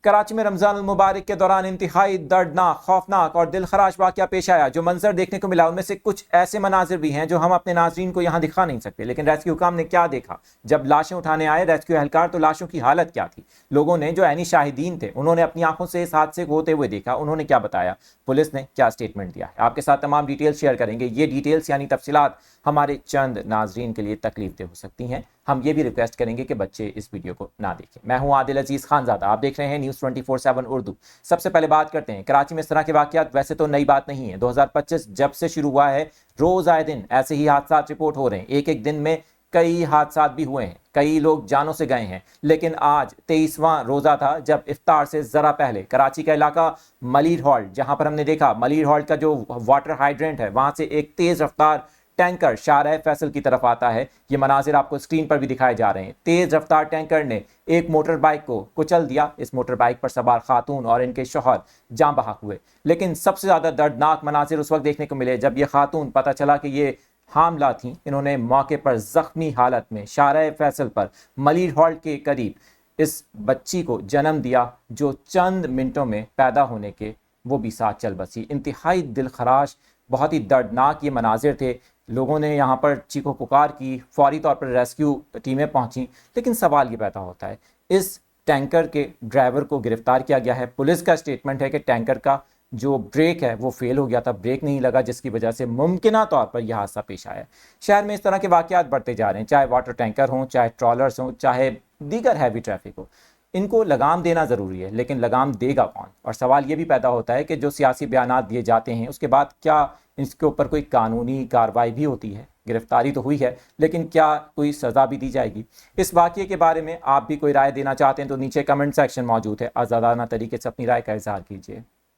कराची में रमजान मुबारक के दौरान इंतहाई दर्दनाक, खौफनाक और दिलखराश वाक़या पेश आया। जो मंजर देखने को मिला उनमें से कुछ ऐसे मनाजिर भी हैं जो हम अपने नाज़रीन को यहाँ दिखा नहीं सकते। लेकिन रेस्क्यू हुकाम ने क्या देखा जब लाशें उठाने आए रेस्क्यू एहलकार, तो लाशों की हालत क्या थी। लोगों ने जो ऐनी शाहिदीन थे उन्होंने अपनी आंखों से इस हादसे को होते हुए देखा, उन्होंने क्या बताया, पुलिस ने क्या स्टेटमेंट दिया है, आपके साथ तमाम डिटेल्स शेयर करेंगे। ये डिटेल्स यानी तफसीलात हमारे चंद नाजरीन के लिए तकलीफ दे हो सकती हैं। हम ये भी रिक्वेस्ट करेंगे कि बच्चे इस वीडियो को ना देखें। मैं हूं आदिल अजीज़ खानज़ादा, आप देख रहे हैं न्यूज़ 24/7 उर्दू। सबसे पहले बात करते हैं कराची में इस तरह के वाक़यात वैसे तो नई बात नहीं है। 2025 जब से शुरू हुआ है रोज़ आए दिन ऐसे ही हादसा रिपोर्ट हो रहे हैं। एक एक दिन में कई हादसा भी हुए हैं, कई लोग जानों से गए हैं। लेकिन आज 23वां रोज़ा था जब इफ्तार से ज़रा पहले कराची का इलाका मलीर हॉल्ट, जहां पर हमने देखा मलीर हॉल्ट का जो वाटर हाइड्रेंट है वहां से एक तेज़ रफ्तार टैंकर शाहराह फैसल की तरफ आता है। ये मनाजिर आपको स्क्रीन पर भी दिखाए जा रहे हैं। तेज रफ्तार टैंकर ने एक मोटर बाइक को कुचल दिया। इस मोटर बाइक पर सवार खातून और इनके शौहर जान बहक हुए। लेकिन सबसे ज़्यादा दर्दनाक मनाजिर उस वक्त देखने को मिले जब ये खातून, पता चला कि ये हामला थी, इन्होंने मौके पर ज़ख्मी हालत में शाहराह फैसल पर मलीर हॉल्ट के करीब इस बच्ची को जन्म दिया जो चंद मिनटों में पैदा होने के वो भी साथ चल बसी। इंतहाई दिलखराश, बहुत ही दर्दनाक ये मनाजिर थे। लोगों ने यहाँ पर चीखो पुकार की, फौरी तौर पर रेस्क्यू टीमें पहुँची। लेकिन सवाल ये पैदा होता है, इस टैंकर के ड्राइवर को गिरफ्तार किया गया है। पुलिस का स्टेटमेंट है कि टैंकर का जो ब्रेक है वो फेल हो गया था, ब्रेक नहीं लगा, जिसकी वजह से मुमकिना तौर पर यह हादसा पेश आया। शहर में इस तरह के वाक़यात बढ़ते जा रहे हैं, चाहे वाटर टैंकर हों, चाहे ट्रॉलर्स हों, चाहे दीगर हैवी ट्रैफिक हो। इनको लगाम देना ज़रूरी है, लेकिन लगाम देगा कौन? और सवाल ये भी पैदा होता है कि जो सियासी बयानात दिए जाते हैं उसके बाद क्या इसके ऊपर कोई कानूनी कार्रवाई भी होती है? गिरफ्तारी तो हुई है, लेकिन क्या कोई सज़ा भी दी जाएगी? इस वाक़ये के बारे में आप भी कोई राय देना चाहते हैं तो नीचे कमेंट सेक्शन मौजूद है, आज़ादाना तरीके से अपनी राय का इज़हार कीजिए।